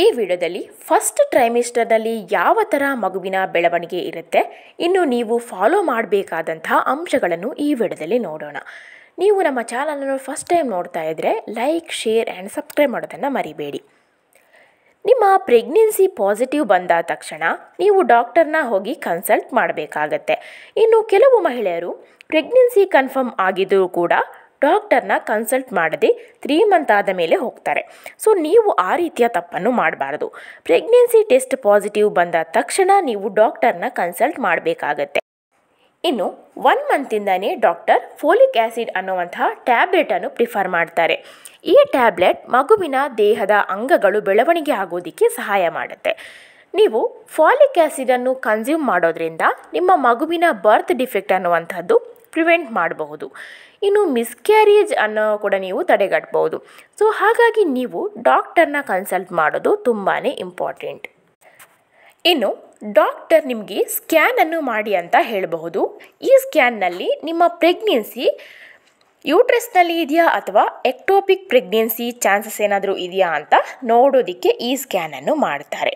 ಈ ವಿಡಿಯೋದಲ್ಲಿ ಫಸ್ಟ್ ಟ್ರೈಮಿಸ್ಟರ್ನಲ್ಲಿ ಯಾವ ಥರ ಮಗುವಿನ ಬೆಳವಣಿಗೆ ಇರುತ್ತೆ, ಇನ್ನು ನೀವು ಫಾಲೋ ಮಾಡಬೇಕಾದಂತಹ ಅಂಶಗಳನ್ನು ಈ ವಿಡಿಯೋದಲ್ಲಿ ನೋಡೋಣ. ನೀವು ನಮ್ಮ ಚಾನಲನ್ನು ಫಸ್ಟ್ ಟೈಮ್ ನೋಡ್ತಾ ಇದ್ದರೆ ಲೈಕ್, ಶೇರ್ ಆ್ಯಂಡ್ ಸಬ್ಸ್ಕ್ರೈಬ್ ಮಾಡೋದನ್ನು ಮರಿಬೇಡಿ. ನಿಮ್ಮ ಪ್ರೆಗ್ನೆನ್ಸಿ ಪಾಸಿಟಿವ್ ಬಂದ ತಕ್ಷಣ ನೀವು ಡಾಕ್ಟರ್ನ ಹೋಗಿ ಕನ್ಸಲ್ಟ್ ಮಾಡಬೇಕಾಗತ್ತೆ. ಇನ್ನು ಕೆಲವು ಮಹಿಳೆಯರು ಪ್ರೆಗ್ನೆನ್ಸಿ ಕನ್ಫರ್ಮ್ ಆಗಿದ್ದರೂ ಕೂಡ ಡಾಕ್ಟರ್ನ ಕನ್ಸಲ್ಟ್ ಮಾಡದೆ 3 ಮಂತ್ ಆದ ಮೇಲೆ ಹೋಗ್ತಾರೆ. ಸೊ ನೀವು ಆ ರೀತಿಯ ತಪ್ಪನ್ನು ಮಾಡಬಾರ್ದು. ಪ್ರೆಗ್ನೆನ್ಸಿ ಟೆಸ್ಟ್ ಪಾಸಿಟಿವ್ ಬಂದ ತಕ್ಷಣ ನೀವು ಡಾಕ್ಟರ್ನ ಕನ್ಸಲ್ಟ್ ಮಾಡಬೇಕಾಗತ್ತೆ. ಇನ್ನು 1 ಮಂತಿಂದನೇ ಡಾಕ್ಟರ್ ಫೋಲಿಕ್ ಆ್ಯಸಿಡ್ ಅನ್ನುವಂತಹ ಟ್ಯಾಬ್ಲೆಟನ್ನು ಪ್ರಿಫರ್ ಮಾಡ್ತಾರೆ. ಈ ಟ್ಯಾಬ್ಲೆಟ್ ಮಗುವಿನ ದೇಹದ ಅಂಗಗಳು ಬೆಳವಣಿಗೆ ಆಗೋದಕ್ಕೆ ಸಹಾಯ ಮಾಡುತ್ತೆ. ನೀವು ಫಾಲಿಕ್ ಆ್ಯಸಿಡನ್ನು ಕನ್ಸ್ಯೂಮ್ ಮಾಡೋದ್ರಿಂದ ನಿಮ್ಮ ಮಗುವಿನ ಬರ್ತ್ ಡಿಫೆಕ್ಟ್ ಅನ್ನುವಂಥದ್ದು ಪ್ರಿವೆಂಟ್ ಮಾಡಬಹುದು. ಇನ್ನು ಮಿಸ್ಕ್ಯಾರೇಜ್ ಅನ್ನೋ ಕೂಡ ನೀವು ತಡೆಗಟ್ಟಬಹುದು. ಸೊ ಹಾಗಾಗಿ ನೀವು ಡಾಕ್ಟರ್ನ ಕನ್ಸಲ್ಟ್ ಮಾಡೋದು ತುಂಬಾ ಇಂಪಾರ್ಟೆಂಟ್. ಇನ್ನು ಡಾಕ್ಟರ್ ನಿಮಗೆ ಸ್ಕ್ಯಾನನ್ನು ಮಾಡಿ ಅಂತ ಹೇಳಬಹುದು. ಈ ಸ್ಕ್ಯಾನ್ನಲ್ಲಿ ನಿಮ್ಮ ಪ್ರೆಗ್ನೆನ್ಸಿ ಯೂಟ್ರಸ್ನಲ್ಲಿ ಇದೆಯಾ ಅಥವಾ ಎಕ್ಟೋಪಿಕ್ ಪ್ರೆಗ್ನೆನ್ಸಿ ಚಾನ್ಸಸ್ ಏನಾದರೂ ಇದೆಯಾ ಅಂತ ನೋಡೋದಕ್ಕೆ ಈ ಸ್ಕ್ಯಾನನ್ನು ಮಾಡ್ತಾರೆ.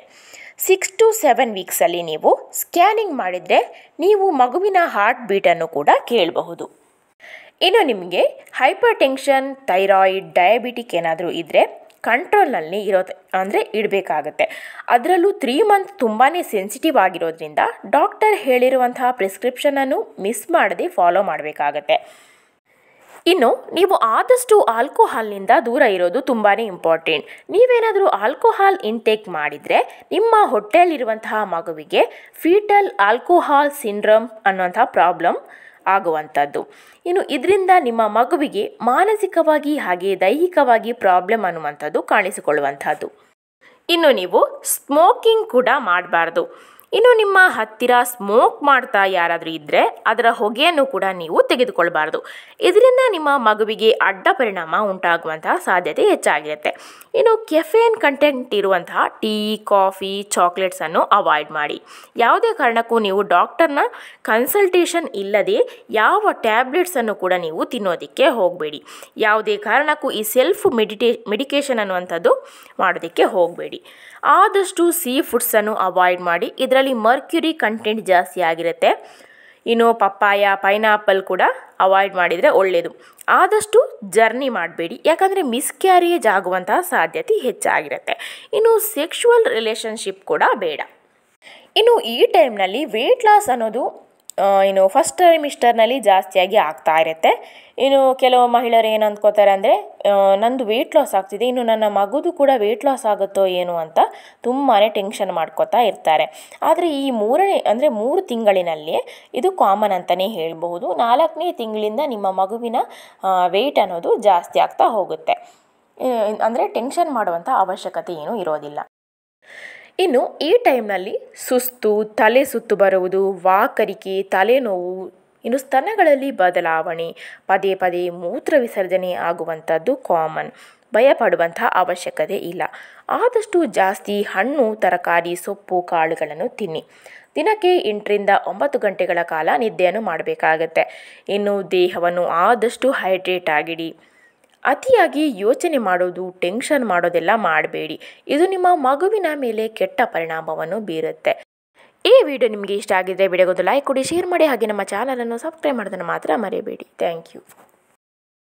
6 to 7 ವೀಕ್ಸಲ್ಲಿ ನೀವು ಸ್ಕ್ಯಾನಿಂಗ್ ಮಾಡಿದರೆ ನೀವು ಮಗುವಿನ ಹಾರ್ಟ್ ಬೀಟನ್ನು ಕೂಡ ಕೇಳಬಹುದು. ಇನ್ನು ನಿಮಗೆ ಹೈಪರ್ ಟೆನ್ಷನ್, ಥೈರಾಯ್ಡ್, ಡಯಾಬಿಟಿಕ್ ಏನಾದರೂ ಇದ್ದರೆ ಕಂಟ್ರೋಲ್ನಲ್ಲಿ ಇಡಬೇಕಾಗತ್ತೆ. ಅದರಲ್ಲೂ 3 ಮಂತ್ ತುಂಬಾ ಸೆನ್ಸಿಟಿವ್ ಆಗಿರೋದ್ರಿಂದ ಡಾಕ್ಟರ್ ಹೇಳಿರುವಂತಹ ಪ್ರಿಸ್ಕ್ರಿಪ್ಷನನ್ನು ಮಿಸ್ ಮಾಡದೆ ಫಾಲೋ ಮಾಡಬೇಕಾಗತ್ತೆ. ಇನ್ನು ನೀವು ಆದಷ್ಟು ಆಲ್ಕೋಹಾಲ್ನಿಂದ ದೂರ ಇರೋದು ತುಂಬಾ ಇಂಪಾರ್ಟೆಂಟ್. ನೀವೇನಾದರೂ ಆಲ್ಕೋಹಾಲ್ ಇಂಟೇಕ್ ಮಾಡಿದರೆ ನಿಮ್ಮ ಹೊಟ್ಟೆಯಲ್ಲಿರುವಂತಹ ಮಗುವಿಗೆ ಫೀಟಲ್ ಆಲ್ಕೋಹಾಲ್ ಸಿಂಡ್ರೋಮ್ ಅನ್ನುವಂಥ ಪ್ರಾಬ್ಲಮ್ ಆಗುವಂಥದ್ದು. ಇನ್ನು ಇದರಿಂದ ನಿಮ್ಮ ಮಗುವಿಗೆ ಮಾನಸಿಕವಾಗಿ ಹಾಗೆ ದೈಹಿಕವಾಗಿ ಪ್ರಾಬ್ಲಮ್ ಅನ್ನುವಂಥದ್ದು ಕಾಣಿಸಿಕೊಳ್ಳುವಂಥದ್ದು. ಇನ್ನು ನೀವು ಸ್ಮೋಕಿಂಗ್ ಕೂಡ ಮಾಡಬಾರ್ದು. ಇನ್ನು ನಿಮ್ಮ ಹತ್ತಿರ ಸ್ಮೋಕ್ ಮಾಡ್ತಾ ಯಾರಾದರೂ ಇದ್ದರೆ ಅದರ ಹೊಗೆಯನ್ನು ಕೂಡ ನೀವು ತೆಗೆದುಕೊಳ್ಬಾರ್ದು. ಇದರಿಂದ ನಿಮ್ಮ ಮಗುವಿಗೆ ಅಡ್ಡ ಪರಿಣಾಮ ಉಂಟಾಗುವಂತಹ ಸಾಧ್ಯತೆ ಹೆಚ್ಚಾಗಿರುತ್ತೆ. ಇನ್ನು ಕೆಫೇನ್ ಕಂಟೆಂಟ್ ಇರುವಂತಹ ಟೀ, ಕಾಫಿ, ಚಾಕ್ಲೇಟ್ಸನ್ನು ಅವಾಯ್ಡ್ ಮಾಡಿ. ಯಾವುದೇ ಕಾರಣಕ್ಕೂ ನೀವು ಡಾಕ್ಟರ್ನ ಕನ್ಸಲ್ಟೇಷನ್ ಇಲ್ಲದೆ ಯಾವ ಟ್ಯಾಬ್ಲೆಟ್ಸನ್ನು ಕೂಡ ನೀವು ತಿನ್ನೋದಕ್ಕೆ ಹೋಗಬೇಡಿ. ಯಾವುದೇ ಕಾರಣಕ್ಕೂ ಈ ಸೆಲ್ಫ್ ಮೆಡಿಕೇಷನ್ ಅನ್ನುವಂಥದ್ದು ಮಾಡೋದಕ್ಕೆ ಹೋಗಬೇಡಿ. ಆದಷ್ಟು ಸೀ ಫುಡ್ಸನ್ನು ಅವಾಯ್ಡ್ ಮಾಡಿ. ಇದರಲ್ಲಿ ಮರ್ಕ್ಯುರಿ ಕಂಟೆಂಟ್ ಜಾಸ್ತಿ ಆಗಿರುತ್ತೆ. ಇನ್ನು ಪಪ್ಪಾಯ, ಪೈನಾಪಲ್ ಕೂಡ ಅವಾಯ್ಡ್ ಮಾಡಿದರೆ ಒಳ್ಳೆಯದು. ಆದಷ್ಟು ಜರ್ನಿ ಮಾಡಬೇಡಿ, ಯಾಕಂದರೆ ಮಿಸ್ಕ್ಯಾರೇಜ್ ಆಗುವಂತಹ ಸಾಧ್ಯತೆ ಹೆಚ್ಚಾಗಿರುತ್ತೆ. ಇನ್ನು ಸೆಕ್ಷುವಲ್ ರಿಲೇಷನ್ಶಿಪ್ ಕೂಡ ಬೇಡ. ಇನ್ನು ಈ ಟೈಮ್ನಲ್ಲಿ ವೆಯ್ಟ್ ಲಾಸ್ ಅನ್ನೋದು ಫಸ್ಟ್ ಟ್ರೈಮಿಸ್ಟರ್ನಲ್ಲಿ ಜಾಸ್ತಿಯಾಗಿ ಆಗ್ತಾ ಇರುತ್ತೆ. ಇನ್ನು ಕೆಲವು ಮಹಿಳೆಯರು ಏನು ಅಂದ್ಕೋತಾರೆ ಅಂದರೆ ನಂದು ವೆಯ್ಟ್ ಲಾಸ್ ಆಗ್ತಿದೆ, ಇನ್ನು ನನ್ನ ಮಗುದು ಕೂಡ ವೆಯ್ಟ್ ಲಾಸ್ ಆಗುತ್ತೋ ಏನು ಅಂತ ತುಂಬಾ ಟೆನ್ಷನ್ ಮಾಡ್ಕೋತಾ ಇರ್ತಾರೆ. ಆದರೆ ಈ 3 ತಿಂಗಳಿನಲ್ಲಿ ಇದು ಕಾಮನ್ ಅಂತಲೇ ಹೇಳ್ಬಹುದು. 4ನೇ ತಿಂಗಳಿಂದ ನಿಮ್ಮ ಮಗುವಿನ ವೆಯ್ಟ್ ಅನ್ನೋದು ಜಾಸ್ತಿ ಆಗ್ತಾ ಹೋಗುತ್ತೆ. ಅಂದರೆ ಟೆನ್ಷನ್ ಮಾಡುವಂಥ ಅವಶ್ಯಕತೆ ಏನೂ ಇರೋದಿಲ್ಲ. ಇನ್ನು ಈ ಟೈಮ್ನಲ್ಲಿ ಸುಸ್ತು, ತಲೆ ಸುತ್ತು ಬರುವುದು, ವಾಕರಿಕೆ, ತಲೆನೋವು, ಇನ್ನು ಸ್ತನಗಳಲ್ಲಿ ಬದಲಾವಣೆ, ಪದೇ ಪದೇ ಮೂತ್ರ ವಿಸರ್ಜನೆ ಆಗುವಂಥದ್ದು ಕಾಮನ್. ಭಯಪಡುವಂಥ ಅವಶ್ಯಕತೆ ಇಲ್ಲ. ಆದಷ್ಟು ಜಾಸ್ತಿ ಹಣ್ಣು, ತರಕಾರಿ, ಸೊಪ್ಪು, ಕಾಳುಗಳನ್ನು ತಿನ್ನಿ. ದಿನಕ್ಕೆ 8 ರಿಂದ 9 ಗಂಟೆಗಳ ಕಾಲ ನಿದ್ದೆಯನ್ನು ಮಾಡಬೇಕಾಗತ್ತೆ. ಇನ್ನು ದೇಹವನ್ನು ಆದಷ್ಟು ಹೈಡ್ರೇಟ್ ಆಗಿಡಿ. ಅತಿಯಾಗಿ ಯೋಚನೆ ಮಾಡೋದು, ಟೆನ್ಷನ್ ಮಾಡೋದೆಲ್ಲ ಮಾಡಬೇಡಿ. ಇದು ನಿಮ್ಮ ಮಗುವಿನ ಮೇಲೆ ಕೆಟ್ಟ ಪರಿಣಾಮವನ್ನು ಬೀರುತ್ತೆ. ಈ ವಿಡಿಯೋ ನಿಮಗೆ ಇಷ್ಟ ಆಗಿದ್ದರೆ ವಿಡಿಯೋಗೊಂದು ಲೈಕ್ ಕೊಡಿ, ಶೇರ್ ಮಾಡಿ, ಹಾಗೆ ನಮ್ಮ ಚಾನಲನ್ನು ಸಬ್ಸ್ಕ್ರೈಬ್ ಮಾಡೋದನ್ನು ಮಾತ್ರ ಮರೆಯಬೇಡಿ. Thank you.